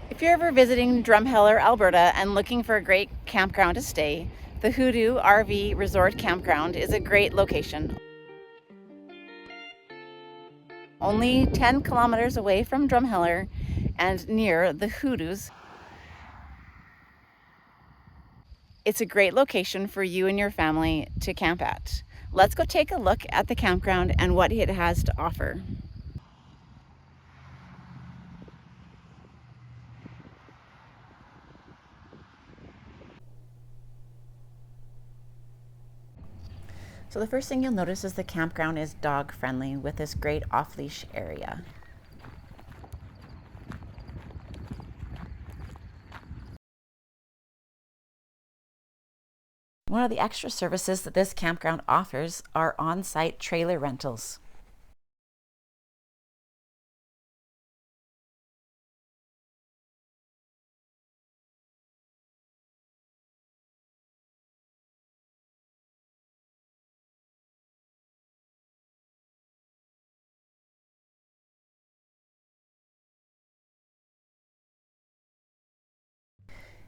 If you're ever visiting Drumheller, Alberta and looking for a great campground to stay, the HooDoo RV Resort Campground is a great location. Only 10 kilometers away from Drumheller and near the HooDoos. It's a great location for you and your family to camp at. Let's go take a look at the campground and what it has to offer. So the first thing you'll notice is the campground is dog friendly with this great off-leash area. One of the extra services that this campground offers are on-site trailer rentals.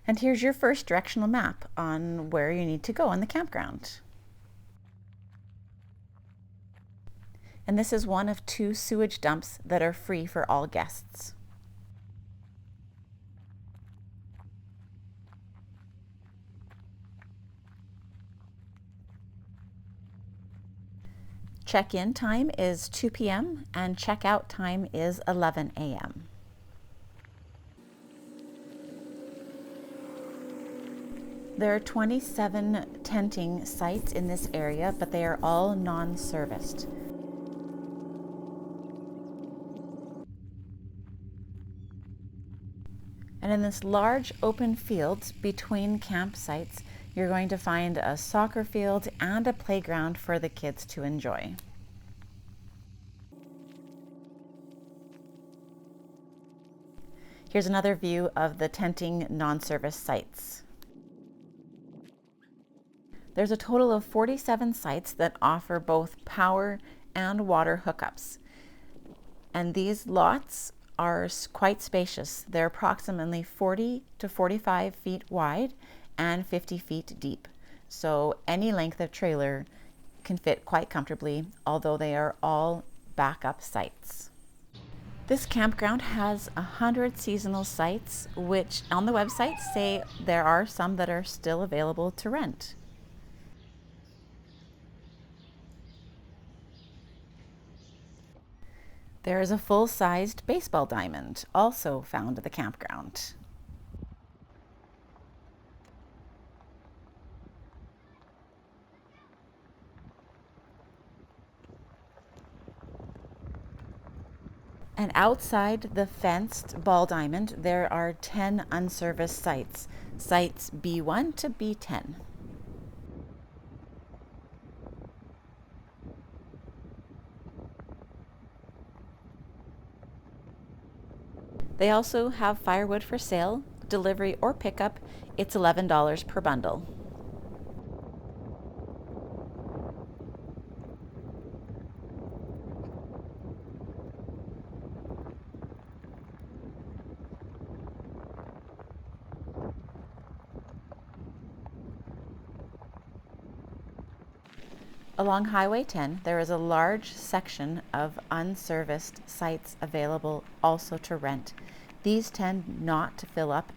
And here's your first directional map on where you need to go in the campground. And this is one of 2 sewage dumps that are free for all guests. Check-in time is 2 p.m. and check-out time is 11 a.m. There are 27 tenting sites in this area, but they are all non-serviced. And in this large open field between campsites, you're going to find a soccer field and a playground for the kids to enjoy. Here's another view of the tenting non-service sites. There's a total of 47 sites that offer both power and water hookups. And these lots are quite spacious. They're approximately 40 to 45 feet wide and 50 feet deep. So any length of trailer can fit quite comfortably, although they are all backup sites. This campground has 100 seasonal sites, which on the website say there are some that are still available to rent. There is a full-sized baseball diamond, also found at the campground. And outside the fenced ball diamond, there are 10 unserviced sites, sites B1 to B10. They also have firewood for sale, delivery or pickup. It's $11 per bundle. Along Highway 10, there is a large section of unserviced sites available also to rent. These tend not to fill up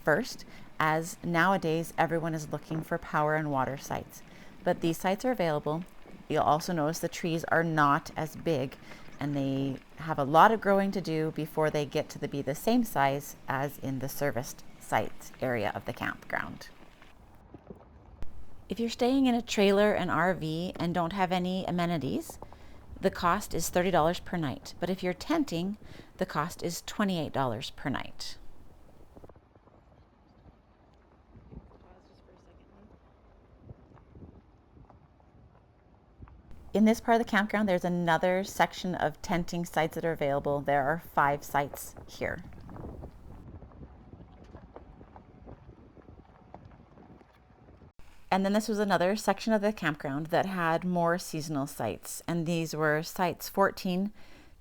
first, as nowadays everyone is looking for power and water sites. But these sites are available. You'll also notice the trees are not as big, and they have a lot of growing to do before they get to be the same size as in the serviced sites area of the campground. If you're staying in a trailer and RV and don't have any amenities, the cost is $30 per night. But if you're tenting, the cost is $28 per night. In this part of the campground, there's another section of tenting sites that are available. There are 5 sites here. And then this was another section of the campground that had more seasonal sites. And these were sites 14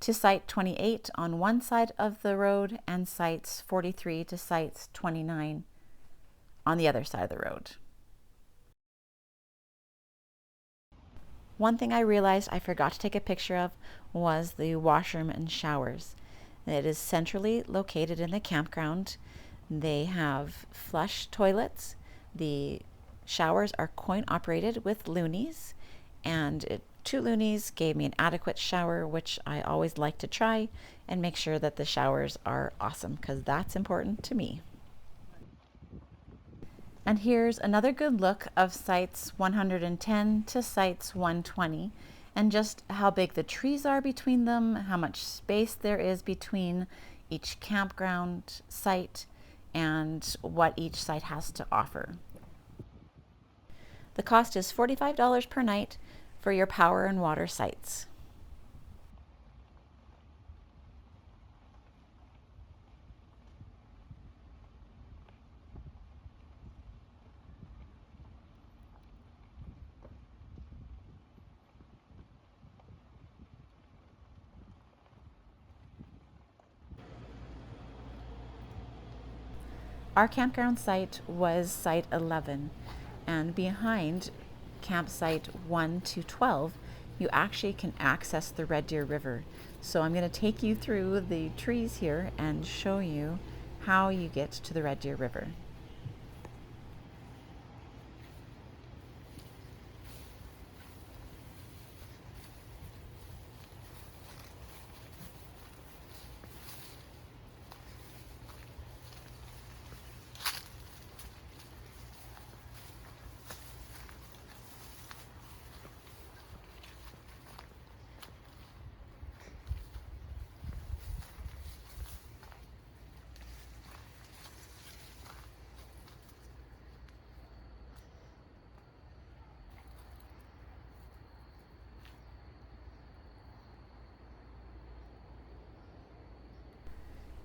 to Site 28 on one side of the road and Sites 43 to Sites 29 on the other side of the road. One thing I realized I forgot to take a picture of was the washroom and showers. It is centrally located in the campground. They have flush toilets. The showers are coin operated with loonies, and 2 loonies gave me an adequate shower, which I always like to try and make sure that the showers are awesome, because that's important to me. And here's another good look of Sites 110 to Sites 120, and just how big the trees are between them, how much space there is between each campground site, and what each site has to offer. The cost is $45 per night for your power and water sites. Our campground site was Site 11, and behind campsite 1 to 12, you actually can access the Red Deer River. So I'm going to take you through the trees here and show you how you get to the Red Deer River.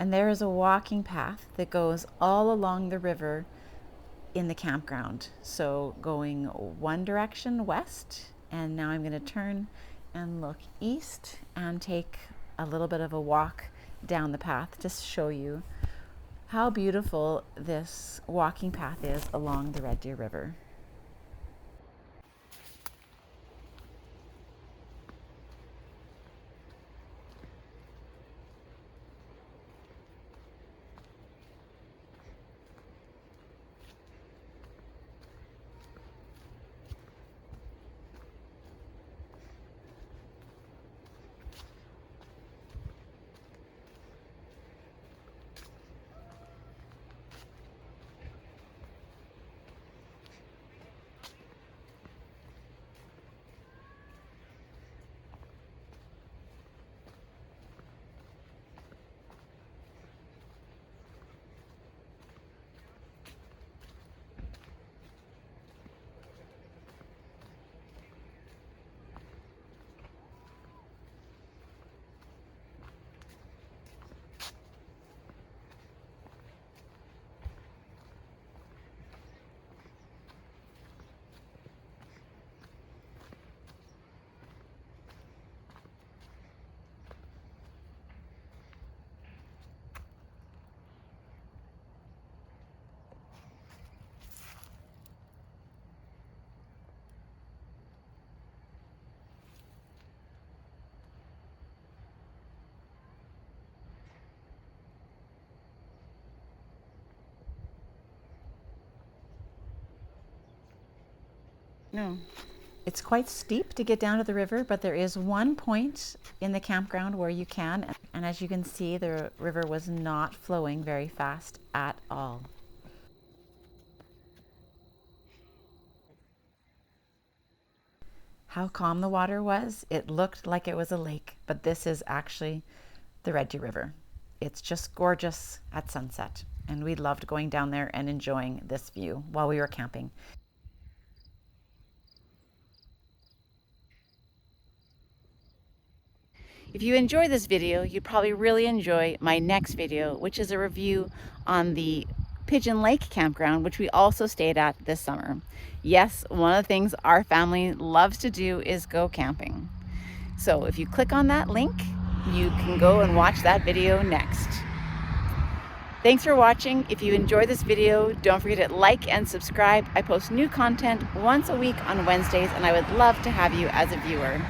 And there is a walking path that goes all along the river in the campground. So going one direction west, and now I'm going to turn and look east and take a little bit of a walk down the path to show you how beautiful this walking path is along the Red Deer River. No. It's quite steep to get down to the river, but there is one point in the campground where you can, and as you can see, the river was not flowing very fast at all. How calm the water was. It looked like it was a lake, but this is actually the Red Deer River. It's just gorgeous at sunset, and we loved going down there and enjoying this view while we were camping. If you enjoy this video, you'd probably really enjoy my next video, which is a review on the Pigeon Lake campground, which we also stayed at this summer. Yes, one of the things our family loves to do is go camping. So if you click on that link, you can go and watch that video next. Thanks for watching. If you enjoyed this video, don't forget to like and subscribe. I post new content once a week on Wednesdays, and I would love to have you as a viewer.